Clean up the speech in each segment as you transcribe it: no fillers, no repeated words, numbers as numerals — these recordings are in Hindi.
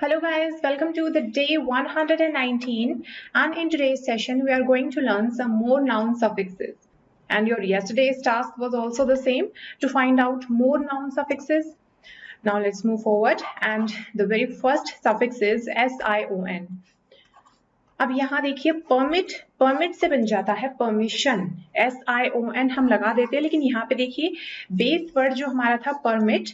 Hello guys, welcome to the day 119 and in today's session we are going to learn some more noun suffixes. And your yesterday's task was also the same to find out more noun suffixes. Now let's move forward and the very first suffix is SION. अब यहाँ देखिए परमिट से बन जाता है परमिशन, SION हम लगा देते हैं, लेकिन यहाँ पे देखिए बेस वर्ड जो हमारा था परमिट,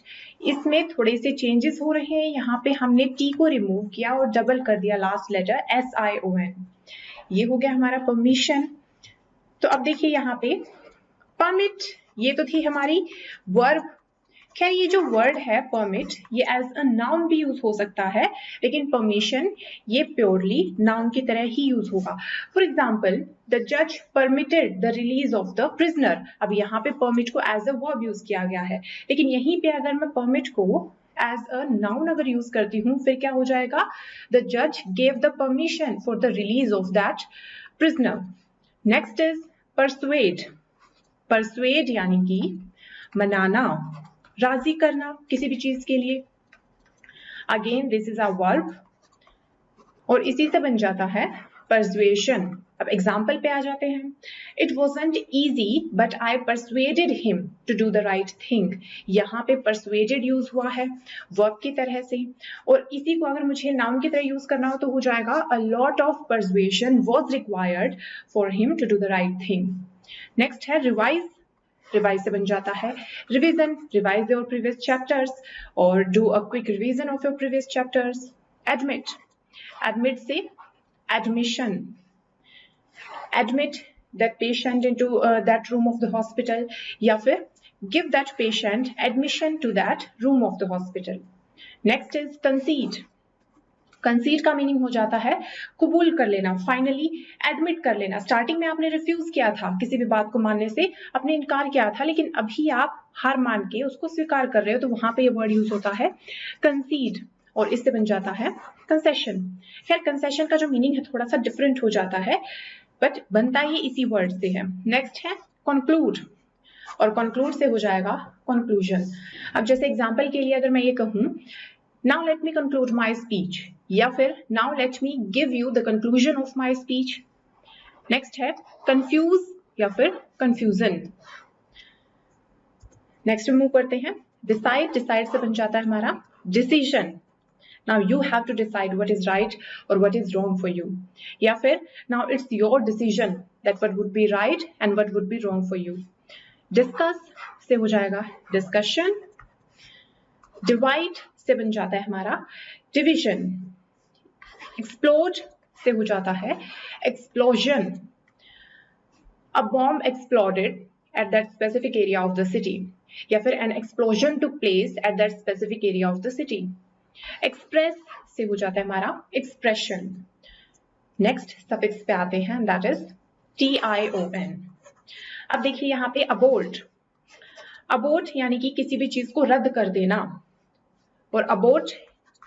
इसमें थोड़े से चेंजेस हो रहे हैं। यहाँ पे हमने टी को रिमूव किया और डबल कर दिया लास्ट लेटर SION। ये हो गया हमारा परमिशन। तो अब देखिए यहाँ पे परमिट, ये तो थी हमारी वर्ब। खैर ये जो वर्ड है परमिट, ये एज अ नाउन भी यूज हो सकता है, लेकिन परमिशन ये प्योरली नाउन की तरह ही यूज होगा। फॉर एग्जाम्पल, द जज permitted the release of the prisoner. अब यहाँ पे परमिट को एज अ वर्ब यूज किया गया है, लेकिन यहीं पे अगर मैं परमिट को एज अ नाउन अगर यूज करती हूँ फिर क्या हो जाएगा? द जज gave the permission for the release of that prisoner. Next is persuade. Persuade यानी कि मनाना, राजी करना किसी भी चीज के लिए। Again this is a verb और इसी से बन जाता है परसुएशन। अब एग्जाम्पल पे आ जाते हैं। It wasn't easy but I persuaded him to do the right thing. यहाँ पे परसुएडेड यूज हुआ है वर्ब की तरह से, और इसी को अगर मुझे नाउन की तरह यूज करना हो तो हो जाएगा a lot of persuasion was required for him to do the right thing. Next है रिवाइज। रिवाइज से बन जाता है revision, revise your previous chapters और do a quick revision of your previous chapters. Admit, admit से admission, admit that patient into that room of the hospital, या फिर give that patient admission to that room of the hospital. Next is concede. Concede का मीनिंग हो जाता है कबूल कर लेना, फाइनली एडमिट कर लेना। स्टार्टिंग में आपने रिफ्यूज किया था, किसी भी बात को मानने से आपने इनकार किया था, लेकिन अभी आप हार मान के उसको स्वीकार कर रहे हो, तो वहां पे ये वर्ड यूज होता है कंसीड, और इससे बन जाता है कंसेशन। खैर कंसेशन का जो मीनिंग है थोड़ा सा डिफरेंट हो जाता है, बट बनता ही इसी वर्ड से है। नेक्स्ट है कंक्लूड, और कंक्लूड से हो जाएगा कंक्लूजन। अब जैसे एग्जाम्पल के लिए अगर मैं ये कहूं, now let me conclude my speech, या फिर now let me give you the conclusion of my speech. Next है कंफ्यूज या फिर कंफ्यूजन। नेक्स्ट मूव करते हैं डिसाइड। डिसाइड से बन जाता है हमारा decision. Now you have to decide what is right और what is wrong for you, या फिर now it's your decision that what would be right and what would be wrong for you. Discuss से हो जाएगा डिस्कशन। डिवाइड से बन जाता है हमारा डिविजन। एक्सप्लोड से हो जाता है explosion. A bomb exploded at that specific area of the city, या फिर N explosion took place at that specific area of the city. Express से हो जाता है हमारा एक्सप्रेशन। नेक्स्ट सफिक्स पे आते हैं, दैट इज TION। अब देखिए यहाँ पे अबोर्ट। अबोर्ट यानी कि किसी भी चीज को रद्द कर देना, और अबोर्ट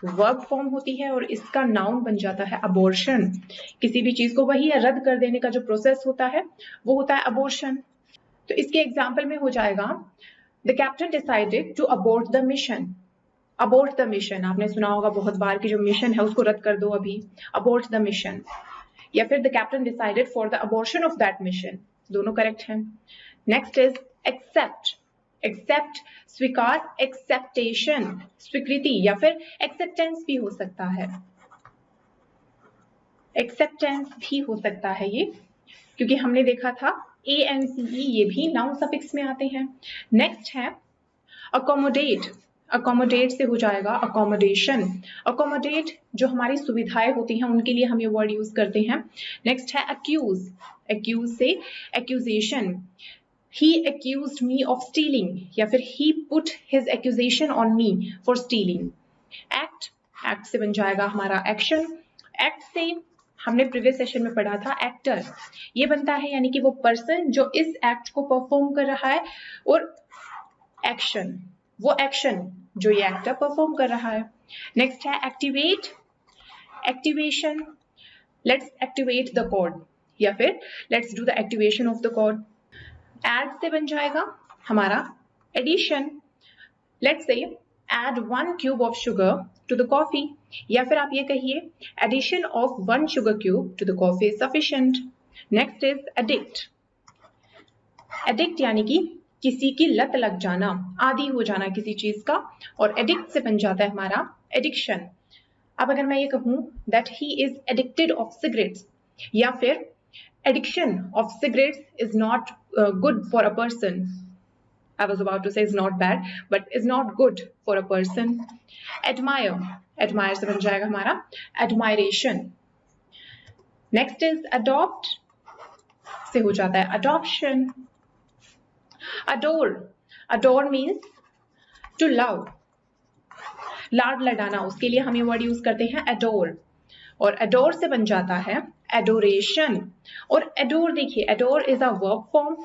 वर्ब फॉर्म होती है और इसका नाउन बन जाता है अबॉर्शन। किसी भी चीज को वही रद्द कर देने का जो प्रोसेस होता है वो होता है अबॉर्शन। तो इसके एग्जाम्पल में हो जाएगा the captain decided to abort the mission. Abort the mission आपने सुना होगा बहुत बार कि जो मिशन है उसको रद्द कर दो अभी, अबोर्ट द मिशन। या फिर the captain decided for the abortion of that mission, दोनों करेक्ट हैं। Next is accept. एक्सेप्ट स्वीकार, एक्सेप्टेशन स्वीकृति, या फिर एक्सेप्टेंस भी हो सकता है। एक्सेप्टेंस भी हो सकता है ये, क्योंकि हमने देखा था ANCE ये भी नाउन सफिक्स में आते हैं। नेक्स्ट है अकोमोडेट। अकोमोडेट से हो जाएगा अकोमोडेशन। अकोमोडेट जो हमारी सुविधाएं होती हैं उनके लिए हम ये वर्ड यूज करते हैं। नेक्स्ट है अक्यूज। अक्यूज से accusation. He accused me of stealing, या फिर he put his accusation on me for stealing. Act, act से बन जाएगा हमारा action. Act से हमने प्रीवियस सेशन में पढ़ा था एक्टर, ये बनता है यानी कि वो पर्सन जो इस एक्ट को परफॉर्म कर रहा है, और एक्शन वो एक्शन जो ये एक्टर परफॉर्म कर रहा है। नेक्स्ट है activate, activation. Let's activate the code, या फिर let's do the activation of the code. Add से बन जाएगा हमारा एडिशन। लेट्स से add 1 cube of sugar to the coffee, या फिर आप ये कहिए addition of 1 sugar cube to the coffee is sufficient. Next is addict. Addict यानी कि किसी की लत लग जाना, आदी हो जाना किसी चीज का, और addict से बन जाता है हमारा addiction. अब अगर मैं ये कहूं that he is addicted of cigarettes, या फिर addiction of cigarettes is not good for a person. I was about to say is not bad, but is not good for a person. Admire. Admire से बन जाएगा हमारा admiration. Next is adopt. से हो जाता है adoption. Adore. Adore means to love. लाड लडाना, उसके लिए हम ये वर्ड यूज करते हैं adore. और adore से बन जाता है adoration. और adore देखिए, adore is a verb form.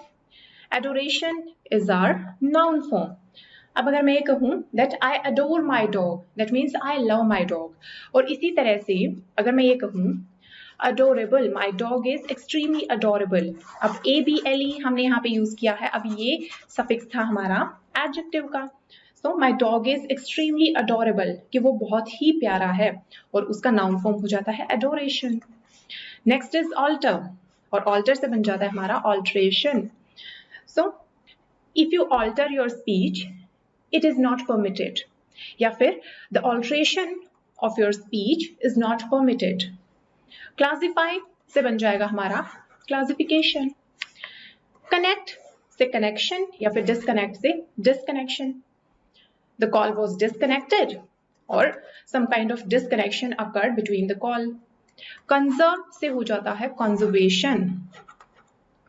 Adoration is our noun form. अब अगर मैं ये कहूं that I adore my dog, that means I love my dog. और इसी तरह से अगर मैं ये कहूं adorable, my dog is extremely adorable. अब able हमने यहाँ पे यूज किया है, अब ये सफिक्स था हमारा adjective का. So my dog is extremely adorable, कि वो बहुत ही प्यारा है, और उसका noun form हो जाता है adoration. Next is alter, और alter से बन जाता है हमारा alteration. So, if you alter your speech, it is not permitted. या फिर the alteration of your speech is not permitted. Classify से बन जाएगा हमारा classification. Connect से connection, या फिर disconnect से disconnection. The call was disconnected, or some kind of disconnection occurred between the call. Conserve से हो जाता है conservation.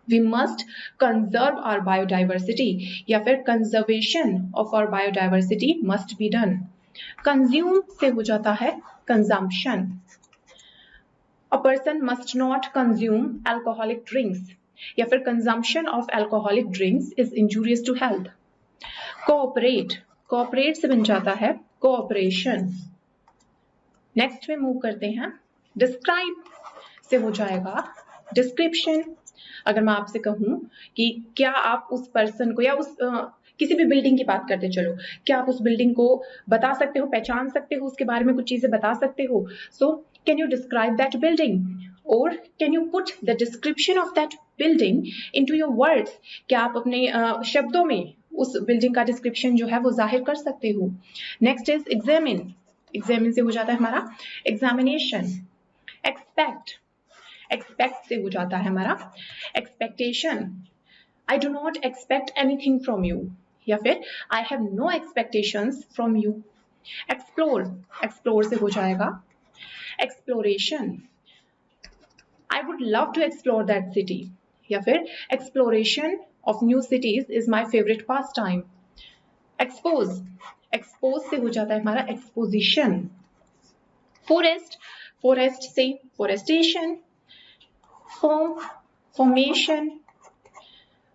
We must conserve our biodiversity, या फिर conservation of our biodiversity must be done. Consume से हो जाता है consumption. A person must not consume alcoholic drinks, या फिर consumption of alcoholic drinks is injurious to health. Cooperate. Cooperate से बन जाता है cooperation. Next में मूव करते हैं. Describe से हो जाएगा description. अगर मैं आपसे कहूं कि क्या आप उस पर्सन को, या उस किसी भी बिल्डिंग की बात करते चलो, क्या आप उस बिल्डिंग को बता सकते हो, पहचान सकते हो, उसके बारे में कुछ चीजें बता सकते हो? So can you describe that building, और can you put the description of that building into your words? क्या आप अपने शब्दों में उस बिल्डिंग का डिस्क्रिप्शन जो है वो जाहिर कर सकते हो? Next is examine. एग्जामिन से हो जाता है हमारा एग्जामिनेशन. एक्सपेक्ट. एक्सपेक्ट से हो जाता है हमारा expectation. I do not expect anything from you, या फिर I have no expectations from you. Explore. Explore से हो जाएगा exploration. I would love to explore that city, या फिर exploration of new cities is my favourite pastime. Expose. Expose से हो जाता है हमारा एक्सपोजिशन. फॉरेस्ट. फॉरेस्ट से forestation. Form, formation.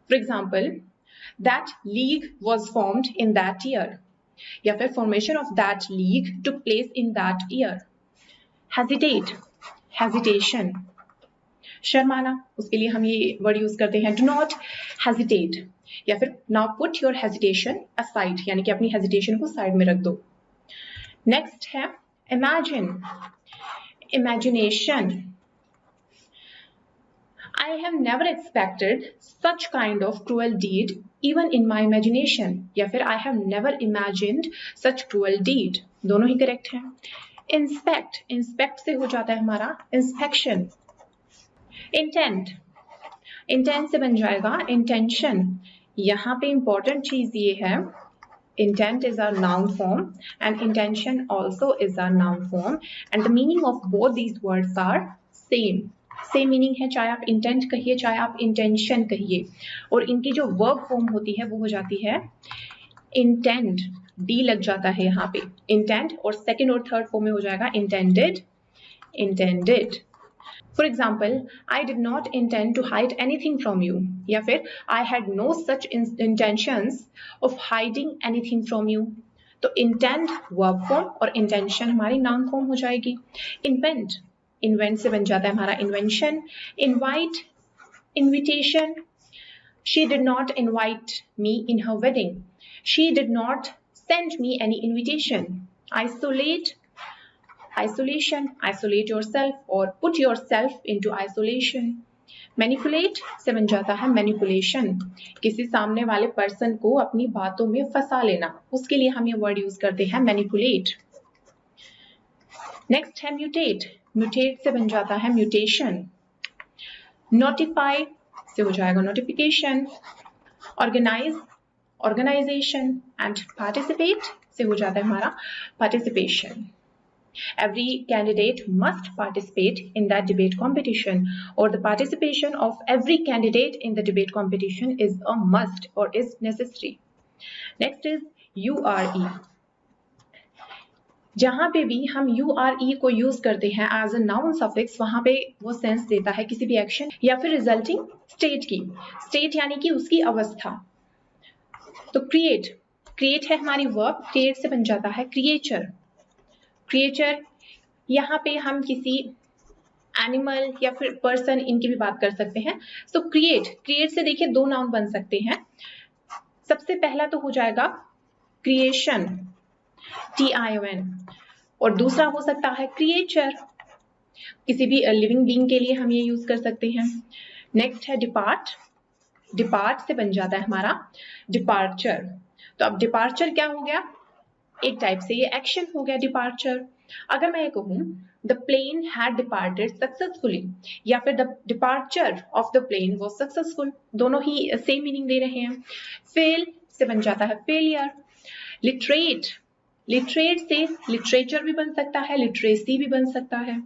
For example, that league was formed in that year, या फिर formation of that league took place in that year. Hesitate, hesitation. शर्माना, उसके लिए हम ये वर्ड यूज करते हैं do not hesitate, या फिर now put your hesitation aside, यानी कि अपनी hesitation को साइड में रख दो. Next है imagine, imagination. I have never expected such kind of cruel deed even in my imagination, या फिर I have never imagined such cruel deed. दोनों ही करेक्ट हैं. Inspect. Inspect से हो जाता है हमारा inspection. Intent. Intent से बन जाएगा intention. यहाँ पे important चीज ये है, intent is our noun form and intention also is our noun form, and the meaning of both these words are same. Same meaning है, चाहे आप इंटेंट कहिए चाहे आप इंटेंशन कहिए, और इनकी जो वर्ब फॉर्म होती है वो हो जाती है इंटेंट. डी लग जाता है यहाँ पे इंटेंट, और सेकंड और थर्ड फॉर्म में हो जाएगा intended. Intended. For example, I did not intend to hide anything from you, या फिर I had no such intentions of hiding anything from you. तो इंटेंट वर्ब फॉर्म और इंटेंशन हमारी नाउन फॉर्म हो जाएगी. इन्वेंट. इन्वेंट से बन जाता है हमारा invention. Invite, invitation. She did not invite me in her wedding. She did not send me any invitation. Isolate, isolation, isolate yourself or put yourself into isolation. Manipulate से बन जाता है manipulation, किसी सामने वाले पर्सन को अपनी बातों में फंसा लेना, उसके लिए हम ये वर्ड यूज करते हैं manipulate. नेक्स्ट है mutate, mutate से बन जाता है mutation. Notify से हो जाएगा notification. Organize, organization and participate से हो जाता है हमारा participation. Every candidate must participate in that debate competition, or the participation of every candidate in the debate competition is a must or is necessary. Next is URE. जहां पे भी हम URE को यूज करते हैं एज अ नाउन सफिक्स, वहां पे वो सेंस देता है किसी भी एक्शन या फिर रिजल्टिंग स्टेट की. स्टेट यानी कि उसकी अवस्था. तो क्रिएट, क्रिएट है हमारी वर्ब, क्रिएट से बन जाता है क्रिएचर. क्रिएचर, यहाँ पे हम किसी एनिमल या फिर पर्सन इनकी भी बात कर सकते हैं. सो क्रिएट, क्रिएट से देखिए दो नाउन बन सकते हैं. सबसे पहला तो हो जाएगा क्रिएशन, TION, और दूसरा हो सकता है क्रिएचर. किसी भी लिविंग बीइंग के लिए हम ये यूज कर सकते हैं. नेक्स्ट है डिपार्ट, डिपार्ट से बन जाता है हमारा डिपार्चर. तो अब डिपार्चर क्या हो गया, एक टाइप से ये एक्शन हो गया डिपार्चर. अगर मैं ये कहूं the plane had departed successfully या फिर the departure of the plane was successful, दोनों ही सेम मीनिंग दे रहे हैं. फेल से बन जाता है फेलियर. लिटरेट, लिटरेट से लिटरेचर भी बन सकता है, लिटरेसी भी बन सकता है.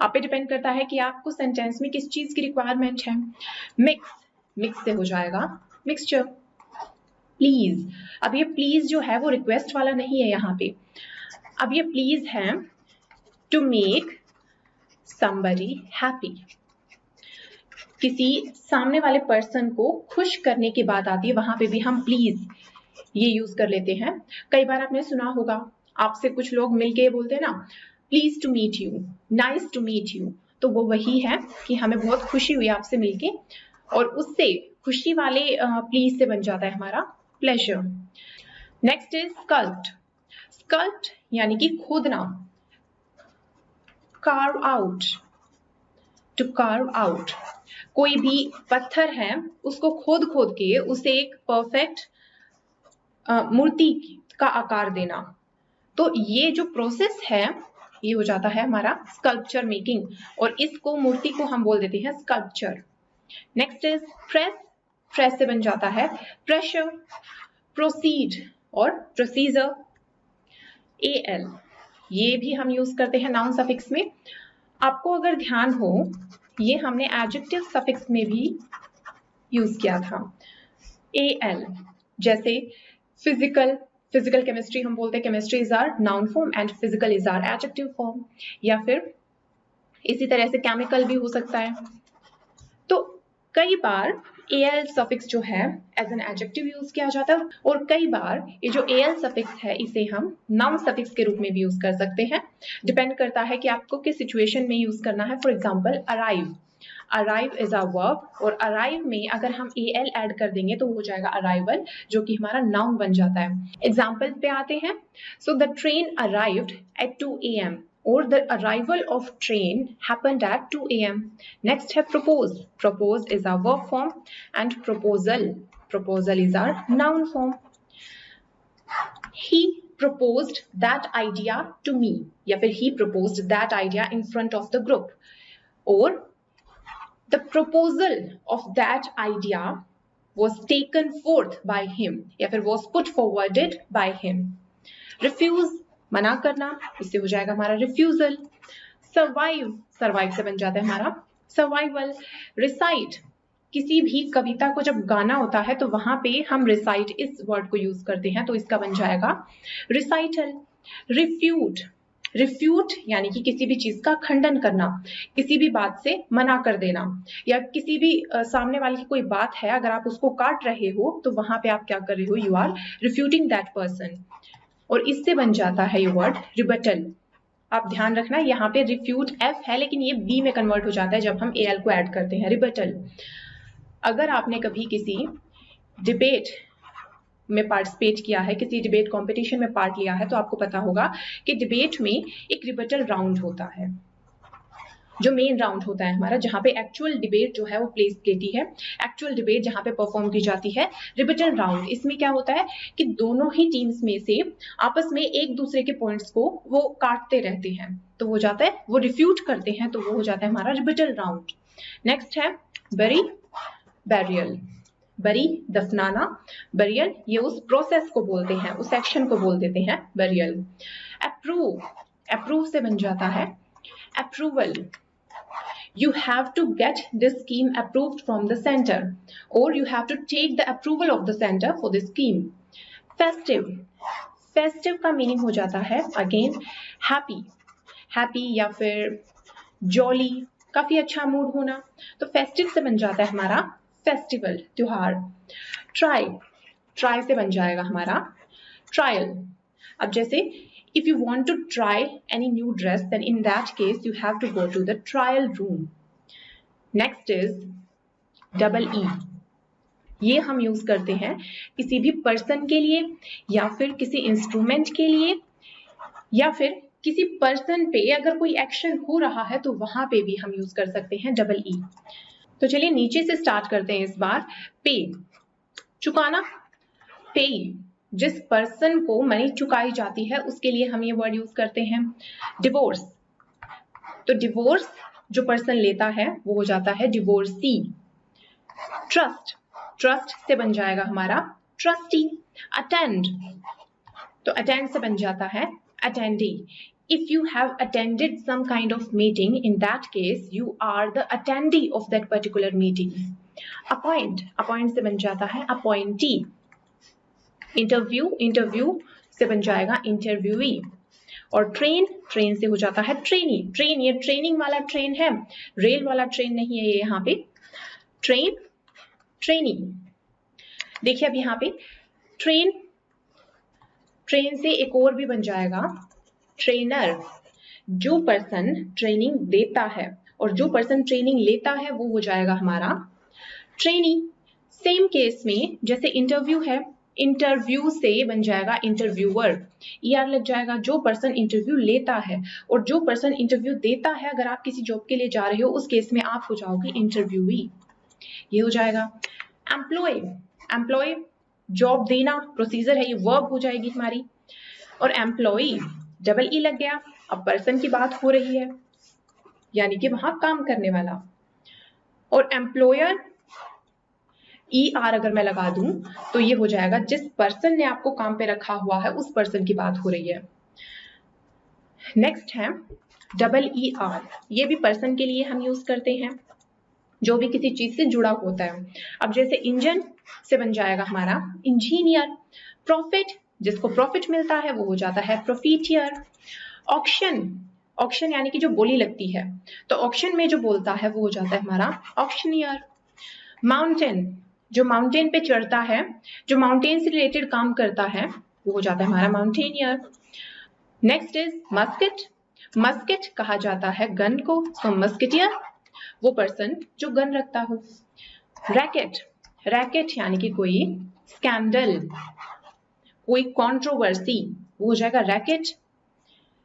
आप पे डिपेंड करता है कि आपको सेंटेंस में किस चीज की रिक्वायरमेंट है. मिक्स, मिक्स से हो जाएगा मिक्सचर. प्लीज, अब ये प्लीज जो है वो रिक्वेस्ट वाला नहीं है यहाँ पे. अब ये प्लीज है टू मेक somebody हैप्पी. किसी सामने वाले पर्सन को खुश करने की बात आती है, वहां पे भी हम प्लीज ये यूज कर लेते हैं. कई बार आपने सुना होगा, आपसे कुछ लोग मिलके बोलते हैं ना, please to meet you, nice to meet you. तो वो वही है कि हमें बहुत खुशी हुई आपसे मिलके, और उससे खुशी वाले प्लीज से बन जाता है हमारा pleasure. Next is sculpt. Sculpt यानी कि खोदना. Carve out, to carve out. कोई भी पत्थर है उसको खोद खोद के उसे एक परफेक्ट मूर्ति का आकार देना. तो ये जो प्रोसेस है ये हो जाता है हमारा स्कल्पचर मेकिंग, और इसको मूर्ति को हम बोल देते हैं sculpture. Next is press, press से बन जाता है प्रेशर. प्रोसीड और प्रोसीजर. AL, ये भी हम यूज करते हैं नाउन सफिक्स में. आपको अगर ध्यान हो, ये हमने एडजेक्टिव सफिक्स में भी यूज किया था. AL जैसे फिजिकल, फिजिकल केमिस्ट्री हम बोलते हैं chemistry is our noun form and physical is our adjective form. या फिर इसी तरह से केमिकल भी हो सकता है. तो कई बार AL सफिक्स जो है एज एन एडजेक्टिव यूज किया जाता है, और कई बार ये जो AL सफिक्स है इसे हम नाउन सफिक्स के रूप में भी यूज कर सकते हैं. डिपेंड करता है कि आपको किस सिचुएशन में यूज करना है. For example arrive, arrive is a verb, और अराइव में अगर हम AL ऐड कर देंगे तो हो जाएगा अराइवल, जो कि हमारा नाउन बन जाता है. एग्जाम्पल पे आते हैं. So the train arrived at 2 AM, or the arrival of train happened at 2 AM. Next है propose. Propose is our verb form, and proposal, proposal is our noun form. He proposed that idea to me, या फिर he proposed that idea in front of the group, or the proposal of that idea was taken forth by him, या फिर was put forwarded by him. Refuse, मना करना, इससे हो जाएगा हमारा रिफ्यूजल. सर्वाइव, सर्वाइव से बन जाता है हमारा सर्वाइवल. रिसाइट, किसी भी कविता को जब गाना होता है तो वहां पे हम रिसाइट इस वर्ड को यूज करते हैं, तो इसका बन जाएगा रिसाइटल. रिफ्यूट, रिफ्यूट यानी कि किसी भी चीज का खंडन करना, किसी भी बात से मना कर देना, या किसी भी सामने वाले की कोई बात है अगर आप उसको काट रहे हो तो वहां पे आप क्या कर रहे हो, यू आर रिफ्यूटिंग दैट पर्सन. और इससे बन जाता है ये वर्ड रिबटल. आप ध्यान रखना यहाँ पे रिफ्यूट F है, लेकिन ये B में कन्वर्ट हो जाता है जब हम AL को ऐड करते हैं. रिबटल, अगर आपने कभी किसी डिबेट में पार्टिसिपेट किया है, किसी डिबेट कंपटीशन में पार्ट लिया है, तो आपको पता होगा कि डिबेट में एक रिबटल राउंड होता है, जो मेन राउंड होता है हमारा, जहां पे एक्चुअल डिबेट जो है वो प्लेस लेती है, एक्चुअल डिबेट जहां पे परफॉर्म की जाती है। रिबटल राउंड, इसमें क्या होता है कि दोनों ही टीम्स में से आपस में एक दूसरे के पॉइंट्स को वो काटते रहते हैं, तो वो जाता है, वो रिफ्यूट करते हैं, तो वो हो जाता है हमारा रिबटल राउंड। नेक्स्ट है बरी, बैरियल। बरी दफनाना, बरियल ये उस प्रोसेस को बोलते हैं, उस एक्शन को बोल देते हैं बरियल। अप्रूव, अप्रूव से बन जाता है approval. You have to get this scheme approved from the center, or you have to take the approval of the center for the scheme. Festive, festive का मीनिंग हो जाता है अगेन हैप्पी, हैप्पी या फिर जॉली, काफी अच्छा मूड होना, तो फेस्टिव से बन जाता है हमारा फेस्टिवल, त्योहार। ट्राई, ट्राई से बन जाएगा हमारा ट्रायल। अब जैसे if you want to try any new dress, then in that case you have to go to the trial room. Next is double E. ये हम यूज करते हैं किसी भी पर्सन के लिए, या फिर किसी इंस्ट्रूमेंट के लिए, या फिर किसी पर्सन पे अगर कोई एक्शन हो रहा है तो वहां पे भी हम यूज कर सकते हैं डबल ई। तो चलिए नीचे से स्टार्ट करते हैं इस बार। पे, चुकाना, पे, जिस पर्सन को मनी चुकाई जाती है उसके लिए हम ये वर्ड यूज करते हैं। डिवोर्स, तो डिवोर्स जो पर्सन लेता है वो हो जाता है डिवोर्सी। ट्रस्ट, ट्रस्ट से बन जाएगा हमारा ट्रस्टी। अटेंड, तो अटेंड से बन जाता है attendee. If you have attended some kind of meeting, in that case you are the attendee of that particular meeting. Appoint, appoint से बन जाता है appointee। इंटरव्यू, इंटरव्यू से बन जाएगा इंटरव्यूई। और ट्रेन, ट्रेन से हो जाता है ट्रेनी। ट्रेन, ये ट्रेनिंग वाला ट्रेन है, रेल वाला ट्रेन नहीं है ये यहाँ पे। Train, trainee. देखिए अब यहाँ पे ट्रेन, ट्रेन से एक और भी बन जाएगा ट्रेनर। जो पर्सन ट्रेनिंग देता है और जो पर्सन ट्रेनिंग लेता है वो हो जाएगा हमारा ट्रेनी। सेम केस में जैसे इंटरव्यू है, इंटरव्यू से बन जाएगा इंटरव्यूअर, ईआर लग जाएगा। जो पर्सन इंटरव्यू लेता है और जो पर्सन इंटरव्यू देता है, अगर आप किसी जॉब के लिए जा रहे हो उस केस में आप हो जाओगे इंटरव्यूई, ये हो जाएगा। एम्प्लॉय, एम्प्लॉय जॉब देना, प्रोसीजर है, ये वर्ब हो जाएगी हमारी। और एम्प्लॉई डबल ई लग गया, अब पर्सन की बात हो रही है, यानी कि वहां काम करने वाला। और एम्प्लॉयर ई आर अगर मैं लगा दूं तो ये हो जाएगा जिस पर्सन ने आपको काम पे रखा हुआ है उस पर्सन की बात हो रही है। नेक्स्ट है डबल ई आर, ये भी पर्सन के लिए हम यूज करते हैं जो भी किसी चीज से जुड़ा होता है। अब जैसे इंजन से बन जाएगा हमारा इंजीनियर। प्रॉफिट, जिसको प्रॉफिट मिलता है वो हो जाता है प्रॉफिटियर। ऑक्शन, ऑक्शन यानी कि जो बोली लगती है, तो ऑक्शन में जो बोलता है वो हो जाता है हमारा ऑक्शनियर। माउंटेन, जो माउंटेन पे चढ़ता है, जो माउंटेन से रिलेटेड काम करता है वो हो जाता है हमारा mountaineer. Next is musket, musket कहा जाता है गन को, सो मस्केटियर वो पर्सन जो गन रखता हो। रैकेट, रैकेट यानी कि कोई स्कैंडल, कोई कंट्रोवर्सी, वो हो जाएगा रैकेट।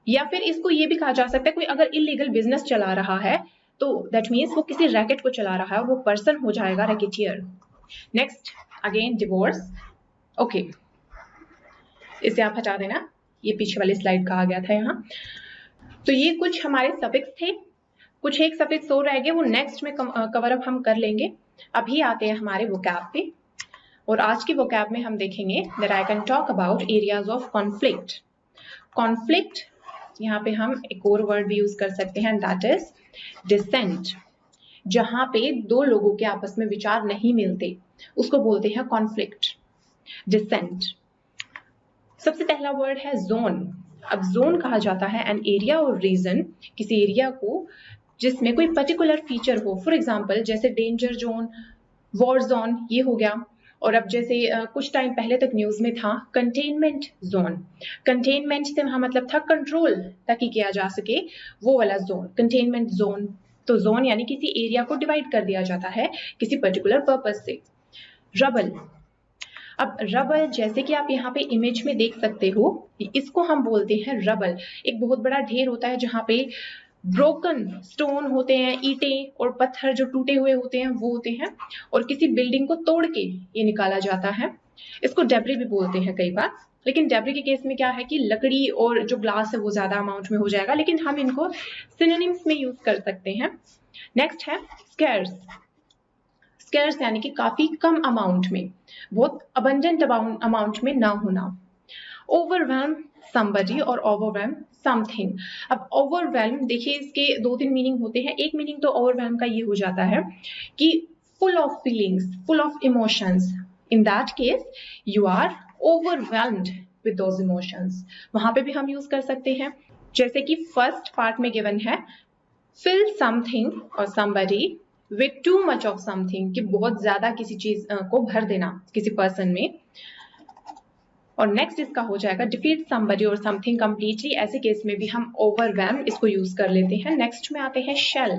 या फिर इसको ये भी कहा जा सकता है कोई अगर इलीगल बिजनेस चला रहा है तो दैट मीन्स वो किसी रैकेट को चला रहा है और वो पर्सन हो जाएगा racketeer. Next again divorce. Okay, इसे आप हटा देना, ये पीछे वाली स्लाइड का आ गया था यहाँ। तो ये कुछ हमारे सफिक्स थे, कुछ एक सफिक्स और रह गए, वो नेक्स्ट में कवर अप हम कर लेंगे। अभी आते हैं हमारे वोकैब पे, और आज की वोकैब में हम देखेंगे that I can talk about areas of conflict. Conflict, यहाँ पे हम एक और वर्ड भी यूज कर सकते हैं, दैट इज डिसेंट। जहां पे दो लोगों के आपस में विचार नहीं मिलते उसको बोलते हैं कॉन्फ्लिक्ट, डिसेंट। सबसे पहला वर्ड है जोन। अब जोन कहा जाता है एन एरिया और रीजन, किसी एरिया को जिसमें कोई पर्टिकुलर फीचर हो। फॉर एग्जाम्पल जैसे डेंजर जोन, वॉर जोन, ये हो गया। और अब जैसे कुछ टाइम पहले तक न्यूज में था कंटेनमेंट जोन। कंटेनमेंट से वहां मतलब था कंट्रोल ताकि किया जा सके, वो वाला जोन कंटेनमेंट जोन। तो जोन यानी किसी एरिया को डिवाइड कर दिया जाता है किसी पर्टिकुलर पर्पस से। रबल, अब रबल, जैसे कि आप यहाँ पे इमेज में देख सकते हो, इसको हम बोलते हैं रबल। एक बहुत बड़ा ढेर होता है जहाँ पे ब्रोकन स्टोन होते हैं, ईंटें और पत्थर जो टूटे हुए होते हैं वो होते हैं, और किसी बिल्डिंग को तोड़ के ये निकाला जाता है। इसको डेब्री भी बोलते हैं कई बार, लेकिन डेब्री के केस में क्या है कि लकड़ी और जो ग्लास है वो ज्यादा अमाउंट में हो जाएगा, लेकिन हम इनको सिनोनिम्स में यूज कर सकते हैं। नेक्स्ट है स्कैर्स। स्कैर्स यानी कि काफी कम अमाउंट में, बहुत अबंडेंट अमाउंट में ना होना। ओवरवेल्म somebody और ओवरवेल्म समथिंग। अब ओवरवेल्म देखिए, इसके 2-3 मीनिंग होते हैं। एक मीनिंग तो ओवरवेल्म का ये हो जाता है कि full of feelings, full of emotions. In that case you are overwhelmed with those emotions. वहां पे भी हम यूज कर सकते हैं, जैसे कि फर्स्ट पार्ट में गिवन है fill something और somebody with too much of something, कि बहुत ज्यादा किसी चीज को भर देना किसी पर्सन में। और नेक्स्ट इसका हो जाएगा defeat somebody और something completely। ऐसे केस में भी हम overwhelm इसको यूज कर लेते हैं। नेक्स्ट में आते हैं shell।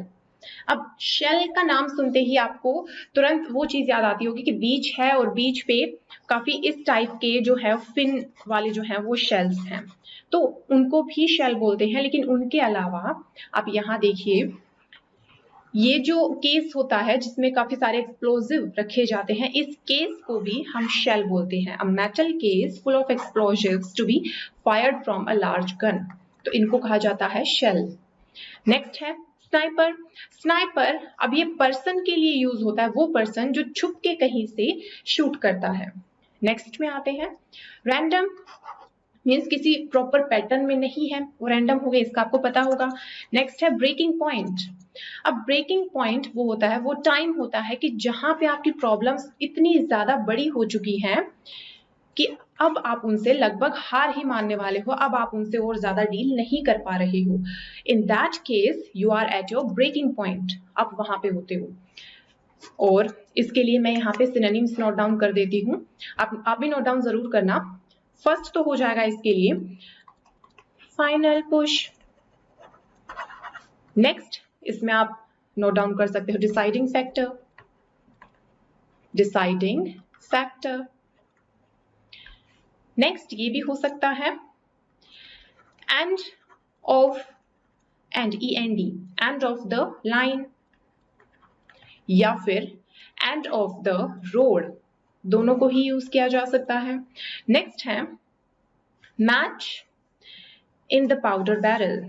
अब शेल का नाम सुनते ही आपको तुरंत वो चीज याद आती होगी कि बीच है और बीच पे काफी इस टाइप के जो है फिन वाले जो है वो शेल्स हैं, तो उनको भी शेल बोलते हैं। लेकिन उनके अलावा आप यहाँ देखिए, ये जो केस होता है जिसमें काफी सारे एक्सप्लोजिव रखे जाते हैं, इस केस को भी हम शेल बोलते हैं। A metal case full of explosives to be fired from a large gun, तो इनको कहा जाता है शेल। नेक्स्ट है स्नाइपर। स्नाइपर अब ये पर्सन के लिए यूज होता है, वो पर्सन जो छुप के कहीं से शूट करता है। नेक्स्ट में आते हैं रैंडम। मीन्स किसी प्रॉपर पैटर्न में नहीं है, वो रैंडम हो गया, इसका आपको पता होगा। नेक्स्ट है ब्रेकिंग पॉइंट। अब ब्रेकिंग पॉइंट वो होता है, वो टाइम होता है कि जहां पे आपकी प्रॉब्लम्स इतनी ज्यादा बड़ी हो चुकी हैं कि अब आप उनसे लगभग हार ही मानने वाले हो, अब आप उनसे और ज्यादा डील नहीं कर पा रहे हो। In that case you are at your breaking point, आप वहां पे होते हो। और इसके लिए मैं यहाँ पे सिनोनिम्स नोट डाउन कर देती हूँ, आप भी नोट डाउन जरूर करना। फर्स्ट तो हो जाएगा इसके लिए फाइनल पुश। नेक्स्ट इसमें आप नोट डाउन कर सकते हो deciding factor, deciding factor. Next ये भी हो सकता है end of, and END, end of the line, या फिर एंड ऑफ द रोड, दोनों को ही यूज किया जा सकता है। नेक्स्ट है match in the powder barrel,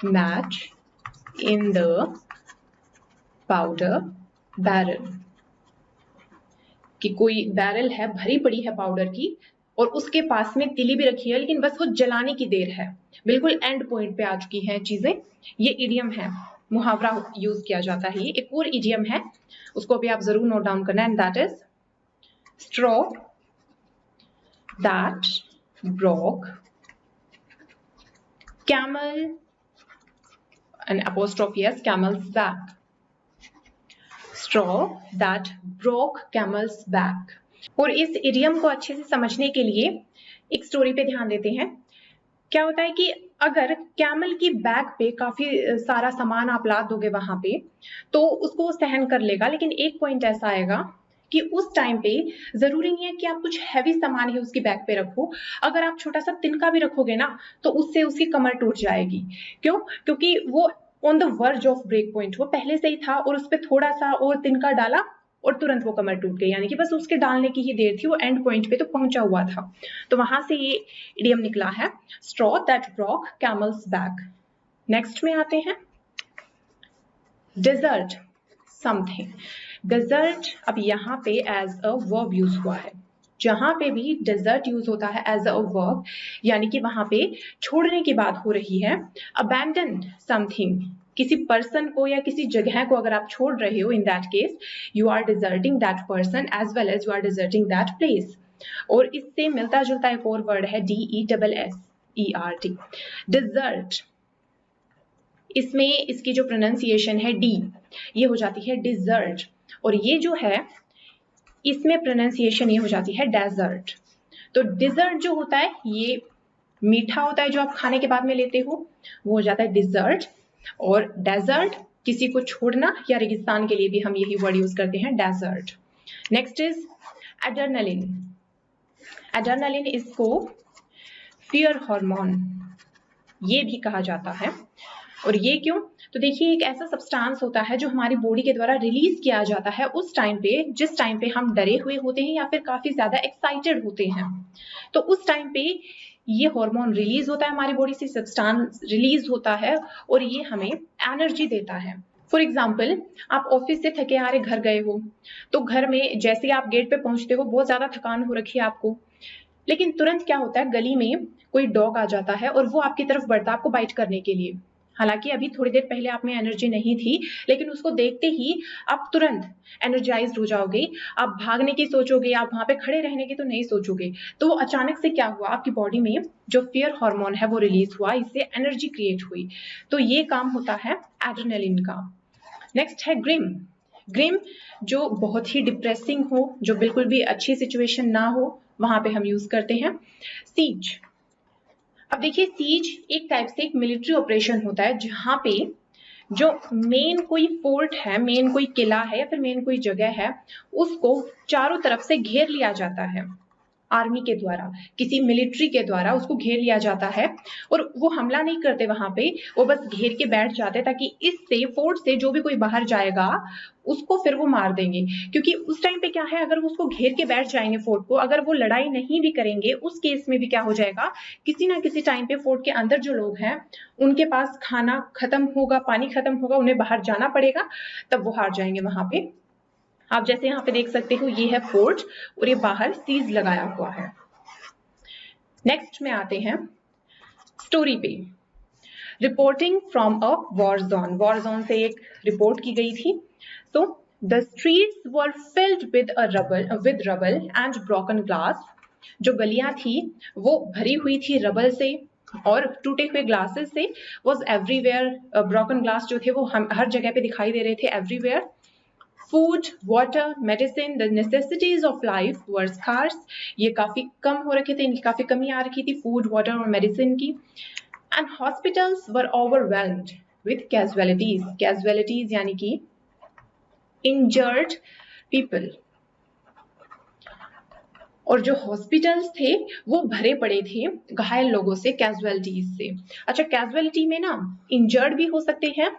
match in the powder barrel, कि कोई बैरल है, भरी पड़ी है पाउडर की, और उसके पास में तिली भी रखी है, लेकिन बस वो जलाने की देर है, बिल्कुल एंड पॉइंट पे आ चुकी हैं चीजें। ये इडियम है, मुहावरा यूज किया जाता है। ये एक और इडियम है, उसको भी आप जरूर नोट डाउन करना, and that is straw that broke camel, an apostrophe yes, camel's back, straw that broke camel's back। और इस इडियम को अच्छे से समझने के लिए एक स्टोरी पे ध्यान देते हैं। क्या होता है कि अगर कैमल की बैक पे काफी सारा सामान आप लाद दोगे वहां पे, तो उसको सहन कर लेगा, लेकिन एक पॉइंट ऐसा आएगा कि उस टाइम पे जरूरी नहीं है कि आप कुछ हैवी सामान ही उसकी बैक पे रखो। अगर आप छोटा सा तिनका भी रखोगे ना, तो उससे उसकी कमर टूट जाएगी। क्यों? क्योंकि वो on the verge of break point, वो पहले से ही था, और उस पर थोड़ा सा और तिनका डाला और तुरंत वो कमर टूट गई, यानी कि बस उसके डालने की ही देर थी, वो एंड पॉइंट पे तो पहुंचा हुआ था। तो वहां से ये इडियम निकला है, straw that broke camel's back. Next में आते हैं डिजर्ट समथिंग। डिजर्ट अब यहाँ पे एज अ वर्ब यूज हुआ है। जहां पे भी डिजर्ट यूज होता है एज अ वर्ब, यानी कि वहां पे छोड़ने की बात हो रही है। अबैंडन समथिंग, किसी पर्सन को या किसी जगह को अगर आप छोड़ रहे हो, in that case you are deserting that person as well as you are deserting that place. और इससे मिलता जुलता एक और वर्ड है DESSERT, डिजर्ट। इसमें इसकी जो प्रोनाउंसिएशन है डी, ये हो जाती है डिजर्ट, और ये जो है इसमें प्रोनाउंसिएशन ये हो जाती है डेजर्ट। तो डिजर्ट जो होता है ये मीठा होता है, जो आप खाने के बाद में लेते हो, वो हो जाता है डिजर्ट। और डेजर्ट किसी को छोड़ना या रेगिस्तान के लिए भी हम यही वर्ड यूज करते हैं, desert. Next is adrenaline. Adrenaline इसको फियर हार्मोन ये भी कहा जाता है। और ये क्यों? तो देखिए, एक ऐसा सब्सटेंस होता है जो हमारी बॉडी के द्वारा रिलीज किया जाता है उस टाइम पे जिस टाइम पे हम डरे हुए होते हैं या फिर काफी ज्यादा एक्साइटेड होते हैं। तो उस टाइम पे ये हार्मोन रिलीज होता है, हमारी बॉडी से सब्सटेंस रिलीज होता है और ये हमें एनर्जी देता है। फॉर एग्जाम्पल, आप ऑफिस से थके हारे घर गए हो, तो घर में जैसे ही आप गेट पे पहुंचते हो बहुत ज्यादा थकान हो रखी है आपको, लेकिन तुरंत क्या होता है, गली में कोई डॉग आ जाता है और वो आपकी तरफ बढ़ता है आपको बाइट करने के लिए। हालांकि अभी थोड़ी देर पहले आप में एनर्जी नहीं थी, लेकिन उसको देखते ही आप तुरंत एनर्जाइज्ड हो जाओगे, आप भागने की सोचोगे, आप वहां पे खड़े रहने की तो नहीं सोचोगे। तो वो अचानक से क्या हुआ, आपकी बॉडी में जो फियर हार्मोन है वो रिलीज हुआ, इससे एनर्जी क्रिएट हुई। तो ये काम होता है एड्रेनलिन का। नेक्स्ट है ग्रिम। ग्रिम जो बहुत ही डिप्रेसिंग हो, जो बिल्कुल भी अच्छी सिचुएशन ना हो, वहां पे हम यूज करते हैं सीज। अब देखिए, सीज एक टाइप से एक मिलिट्री ऑपरेशन होता है जहां पे जो मेन कोई फोर्ट है, मेन कोई किला है या फिर मेन कोई जगह है, उसको चारों तरफ से घेर लिया जाता है आर्मी के द्वारा, किसी मिलिट्री के द्वारा उसको घेर लिया जाता है। और वो हमला नहीं करते वहां पे, वो बस घेर के बैठ जाते ताकि इससे फोर्ट से जो भी कोई बाहर जाएगा उसको फिर वो मार देंगे। क्योंकि उस टाइम पे क्या है, अगर वो उसको घेर के बैठ जाएंगे फोर्ट को, अगर वो लड़ाई नहीं भी करेंगे, उस केस में भी क्या हो जाएगा, किसी ना किसी टाइम पे फोर्ट के अंदर जो लोग हैं उनके पास खाना खत्म होगा, पानी खत्म होगा, उन्हें बाहर जाना पड़ेगा, तब वो हार जाएंगे वहां पे। आप जैसे यहाँ पे देख सकते हो, ये है फोर्ट और ये बाहर सीज लगाया हुआ है। नेक्स्ट में आते हैं स्टोरी पे। Reporting from a war zone. War zone से एक रिपोर्ट की गई थी। So the streets were filled with rubble and broken glass. जो गलियां थी वो भरी हुई थी रबल से और टूटे हुए ग्लासेस से। वॉज एवरीवेयर, ब्रोकन ग्लास जो थे वो हर जगह पे दिखाई दे रहे थे, everywhere. Food, water, medicine, the necessities of life were scarce. ये काफी कम हो रखे थे, इनकी काफी कमी आ रखी थी फूड, वाटर और मेडिसिन की। And hospitals were overwhelmed with casualties. Casualties यानी कि इंजर्ड पीपल। और जो हॉस्पिटल्स थे वो भरे पड़े थे घायल लोगों से, कैजुअलिटीज से। अच्छा, कैजुअलिटी में ना इंजर्ड भी हो सकते हैं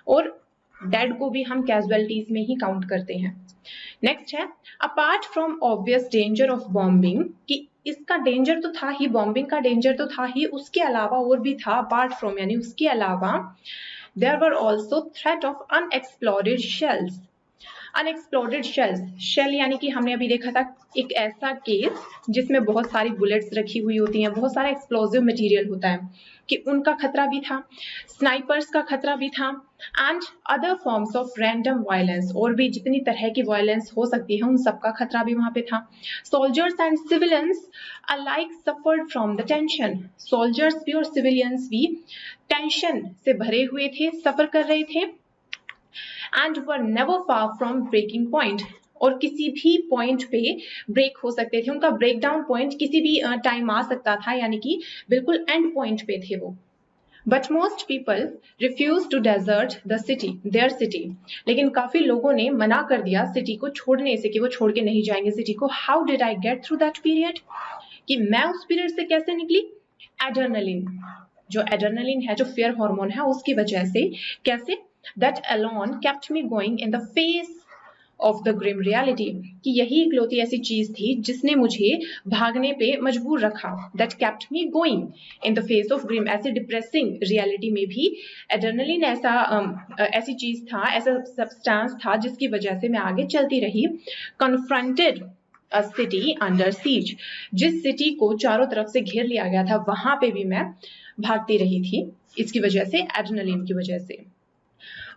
और डेड को भी हम कैजुअलिटीज में ही काउंट करते हैं। नेक्स्ट है apart from obvious danger of bombing, कि इसका डेंजर तो था ही, बॉम्बिंग का डेंजर तो था ही, उसके अलावा और भी था। अपार्ट फ्रॉम यानी उसके अलावा, there were also threat of unexploded shells. Unexploded shells, shell यानी कि हमने अभी देखा था एक ऐसा केस जिसमें बहुत सारी बुलेट्स रखी हुई होती हैं, बहुत सारा एक्सप्लोजिव मटेरियल होता है, कि उनका खतरा भी था, स्नाइपर्स का खतरा भी था, and other forms of random violence, और भी जितनी तरह की वायलेंस हो सकती है उन सबका खतरा भी वहां पे था। Soldiers and civilians alike suffered from the tension. Soldiers भी और सिविलियंस भी टेंशन से भरे हुए थे, सफर कर रहे थे। And were never far from breaking point, और किसी भी पॉइंट पे ब्रेक हो सकते थे, उनका ब्रेक डाउन पॉइंट किसी भी टाइम आ सकता था, यानी कि बिल्कुल एंड पॉइंट पे थे वो। But most people refuse to desert the city, their city. लेकिन काफी लोगों ने मना कर दिया सिटी को छोड़ने से, कि वो छोड़ के नहीं जाएंगे सिटी को। How did I get through that period, कि मैं उस पीरियड से कैसे निकली? एड्रेनलिन, जो एड्रेनलिन है, जो फियर हार्मोन है, उसकी वजह से। कैसे? that alone kept me going in the face of the grim reality, कि यही इकलौती ऐसी चीज थी जिसने मुझे भागने पे मजबूर रखा। that kept me going in the face of grim, ऐसी डिप्रेसिंग रियलिटी में भी एड्रेनलिन ऐसी चीज था, ऐसा सब्सटेंस था जिसकी वजह से मैं आगे चलती रही। confronted a city under siege, जिस सिटी को चारों तरफ से घेर लिया गया था वहां पे भी मैं भागती रही थी, इसकी वजह से, एड्रेनलिन की वजह से।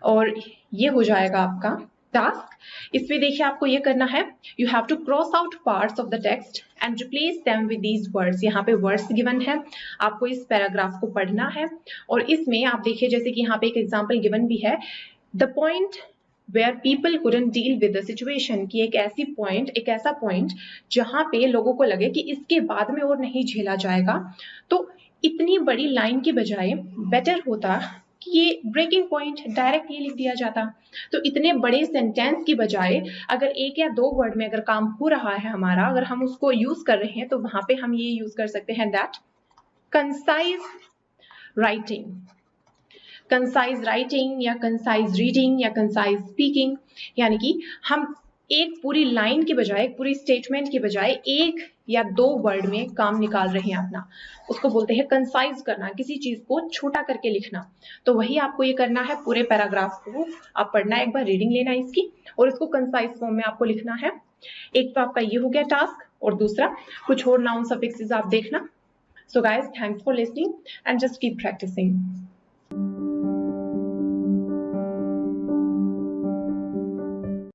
और ये हो जाएगा आपका टास्क। इसमें देखिए आपको ये करना है, you have to cross out parts of the text and replace them with these words. यहाँ पे वर्ड्स गिवन है, आपको इस पैराग्राफ को पढ़ना है। और इसमें आप देखिए, जैसे कि यहाँ पे एक एग्जाम्पल गिवन भी है, the point where people couldn't deal with the situation, कि एक ऐसा पॉइंट जहां पे लोगों को लगे कि इसके बाद में और नहीं झेला जाएगा। तो इतनी बड़ी लाइन की बजाय बेटर होता कि ये ब्रेकिंग पॉइंट डायरेक्ट ये लिख दिया जाता। तो इतने बड़े सेंटेंस की बजाय अगर एक या दो वर्ड में अगर काम हो रहा है हमारा, अगर हम उसको यूज कर रहे हैं, तो वहां पे हम ये यूज कर सकते हैं that concise writing. Concise writing या कंसाइज रीडिंग या कंसाइज स्पीकिंग, यानी कि हम एक पूरी लाइन की बजाय, एक पूरी स्टेटमेंट की बजाय एक या दो वर्ड में काम निकाल रहे हैं अपना, उसको बोलते हैं कंसाइज करना, किसी चीज को छोटा करके लिखना। तो वही आपको ये करना है, पूरे पैराग्राफ को आप पढ़ना है, एक बार रीडिंग लेना है इसकी, और इसको कंसाइज फॉर्म में आपको लिखना है। एक तो आपका ये हो गया टास्क, और दूसरा कुछ और नाउन सफिक्सेस आप देखना। So guys, thanks for listening and just keep practising.